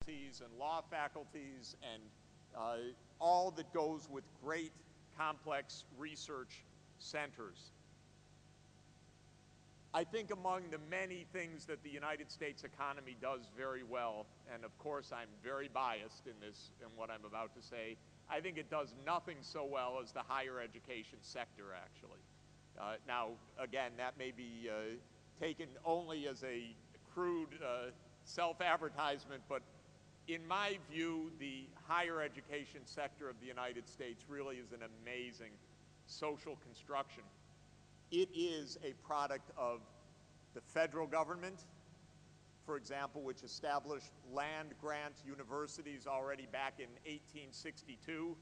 faculties and law faculties and all that goes with great complex research centers. I think among the many things that the United States economy does very well, and of course I'm very biased in this, in what I'm about to say, I think it does nothing so well as the higher education sector, actually. Now, again, that may be taken only as a crude self-advertisement, but in my view, the higher education sector of the United States really is an amazing social construction. It is a product of the federal government, for example, which established land-grant universities already back in 1862,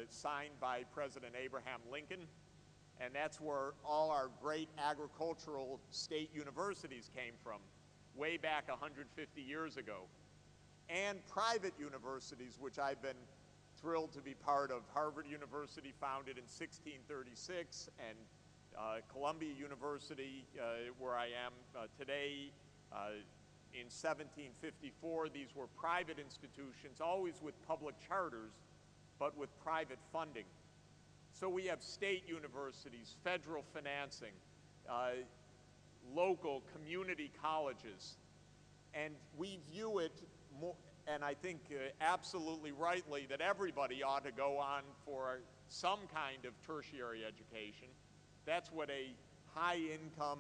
signed by President Abraham Lincoln. And that's where all our great agricultural state universities came from, way back 150 years ago. And private universities, which I've been thrilled to be part of. Harvard University, founded in 1636, and Columbia University, where I am today, in 1754. These were private institutions, always with public charters, but with private funding. So we have state universities, federal financing, local community colleges, and we view it more, and I think absolutely rightly, that everybody ought to go on for some kind of tertiary education. That's what a high-income,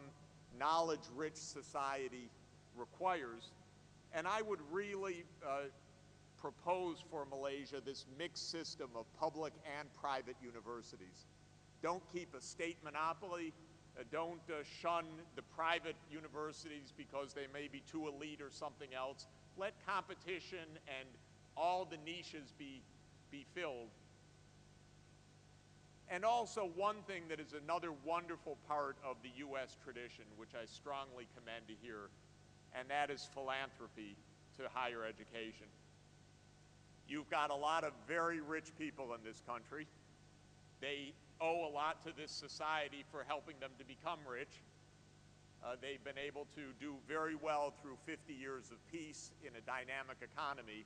knowledge-rich society requires. And I would really propose for Malaysia this mixed system of public and private universities. Don't keep a state monopoly. Don't shun the private universities because they may be too elite or something else. Let competition and all the niches be filled. And also, one thing that is another wonderful part of the U.S. tradition, which I strongly commend to here, and that is philanthropy to higher education. You've got a lot of very rich people in this country. They owe a lot to this society for helping them to become rich. They've been able to do very well through 50 years of peace in a dynamic economy.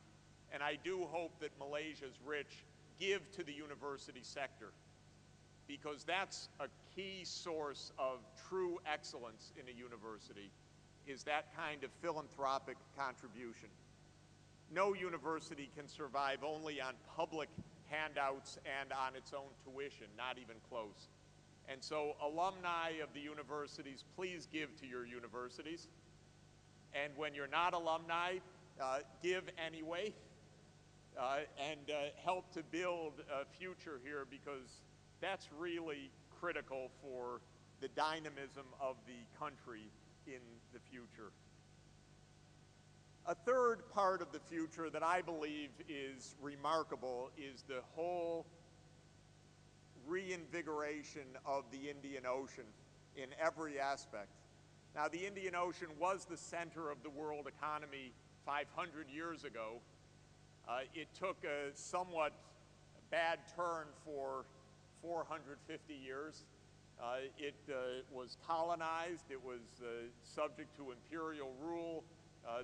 And I do hope that Malaysia's rich give to the university sector, because that's a key source of true excellence in a university, is that kind of philanthropic contribution. No university can survive only on public handouts and on its own tuition, not even close. And so alumni of the universities, please give to your universities. And when you're not alumni, give anyway, and help to build a future here, because that's really critical for the dynamism of the country in the future. A third part of the future that I believe is remarkable is the whole reinvigoration of the Indian Ocean in every aspect. Now, the Indian Ocean was the center of the world economy 500 years ago. It took a somewhat bad turn for 450 years. It was colonized. It was subject to imperial rule.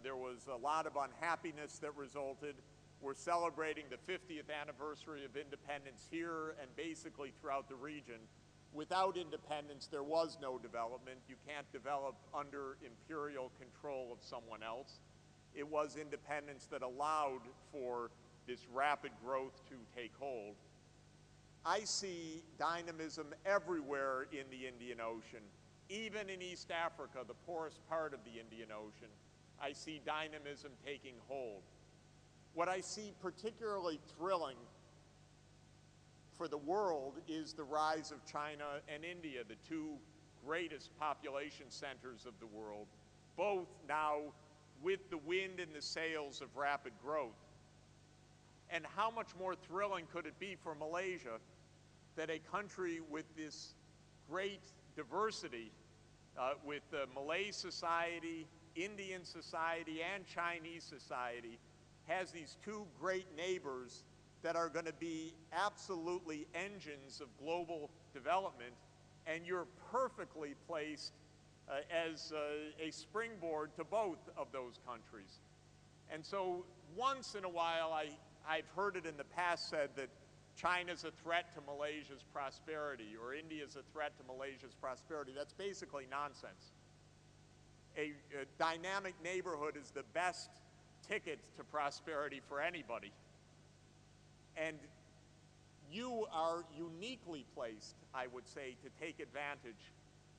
There was a lot of unhappiness that resulted. We're celebrating the 50th anniversary of independence here and basically throughout the region. Without independence, there was no development. You can't develop under imperial control of someone else. It was independence that allowed for this rapid growth to take hold. I see dynamism everywhere in the Indian Ocean, even in East Africa, the poorest part of the Indian Ocean. I see dynamism taking hold. What I see particularly thrilling for the world is the rise of China and India, the two greatest population centers of the world, both now with the wind in the sails of rapid growth. And how much more thrilling could it be for Malaysia that a country with this great diversity, with the Malay society, Indian society, and Chinese society, has these two great neighbors that are going to be absolutely engines of global development, and you're perfectly placed as a springboard to both of those countries. And so once in a while, I've heard it in the past said that China's a threat to Malaysia's prosperity, or India's a threat to Malaysia's prosperity. That's basically nonsense. A dynamic neighborhood is the best ticket to prosperity for anybody. And you are uniquely placed, I would say, to take advantage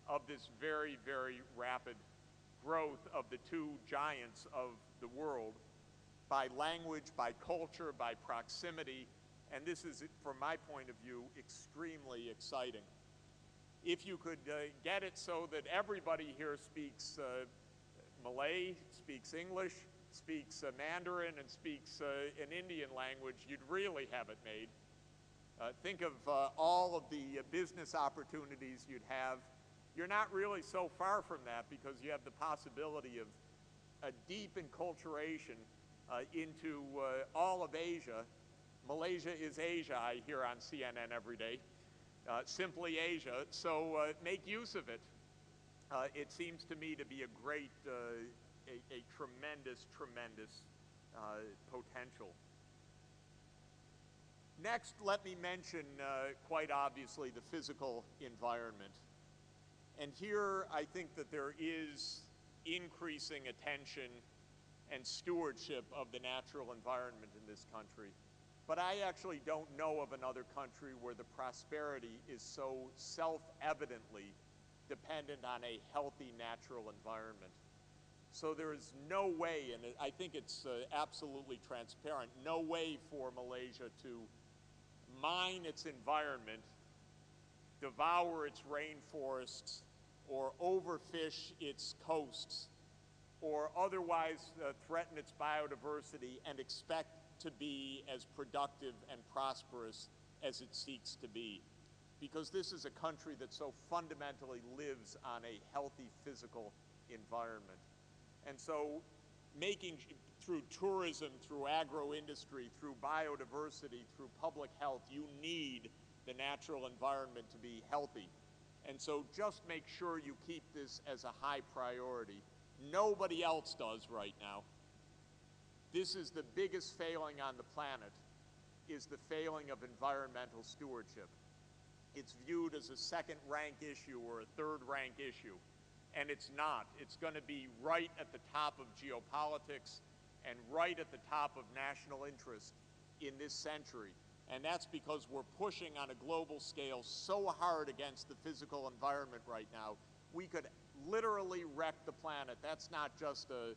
of this very, very rapid growth of the two giants of the world by language, by culture, by proximity, and this is, from my point of view, extremely exciting. If you could get it so that everybody here speaks Malay, speaks English, speaks Mandarin, and speaks an Indian language, you'd really have it made. Think of all of the business opportunities you'd have. You're not really so far from that because you have the possibility of a deep enculturation into all of Asia. Malaysia is Asia, I hear on CNN every day. Simply Asia, so make use of it. It seems to me to be a great, a tremendous, tremendous potential. Next, let me mention, quite obviously, the physical environment. And here, I think that there is increasing attention and stewardship of the natural environment in this country. But I actually don't know of another country where the prosperity is so self-evidently dependent on a healthy natural environment. So there is no way, and I think it's absolutely transparent, no way for Malaysia to mine its environment, devour its rainforests, or overfish its coasts, or otherwise threaten its biodiversity and expect to be as productive and prosperous as it seeks to be. Because this is a country that so fundamentally lives on a healthy physical environment. And so making, through tourism, through agro-industry, through biodiversity, through public health, you need the natural environment to be healthy. And so just make sure you keep this as a high priority. Nobody else does right now. This is the biggest failing on the planet, is the failing of environmental stewardship. It's viewed as a second-rank issue or a third-rank issue, and it's not. It's going to be right at the top of geopolitics and right at the top of national interest in this century. And that's because we're pushing on a global scale so hard against the physical environment right now, we could literally wreck the planet. That's not just a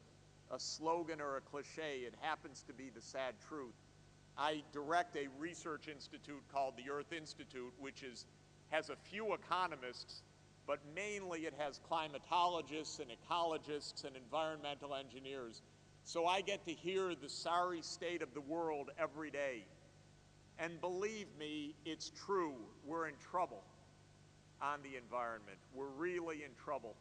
slogan or a cliche. It happens to be the sad truth. I direct a research institute called the Earth Institute, which has a few economists, but mainly it has climatologists and ecologists and environmental engineers. So I get to hear the sorry state of the world every day. And believe me, it's true. We're in trouble on the environment. We're really in trouble.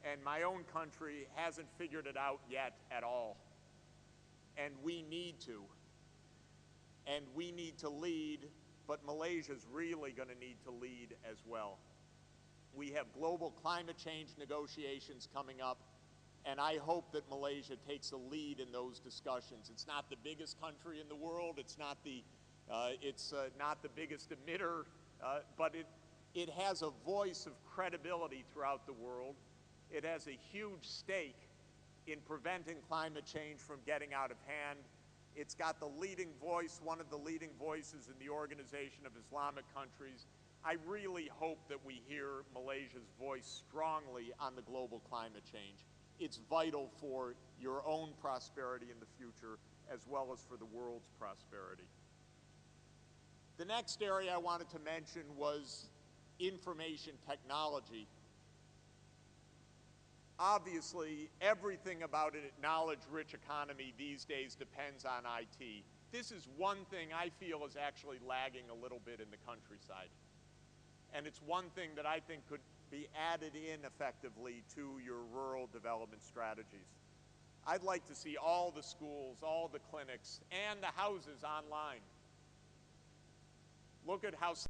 And my own country hasn't figured it out yet at all. And we need to. And we need to lead, but Malaysia's really going to need to lead as well. We have global climate change negotiations coming up, and I hope that Malaysia takes a lead in those discussions. It's not the biggest country in the world, it's not the biggest emitter, but it has a voice of credibility throughout the world. It has a huge stake in preventing climate change from getting out of hand. It's got the leading voice, one of the leading voices in the Organization of Islamic Countries. I really hope that we hear Malaysia's voice strongly on the global climate change. It's vital for your own prosperity in the future, as well as for the world's prosperity. The next area I wanted to mention was information technology. Obviously, everything about a knowledge-rich economy these days depends on IT. This is one thing I feel is actually lagging a little bit in the countryside. And it's one thing that I think could be added in effectively to your rural development strategies. I'd like to see all the schools, all the clinics, and the houses online. Look at how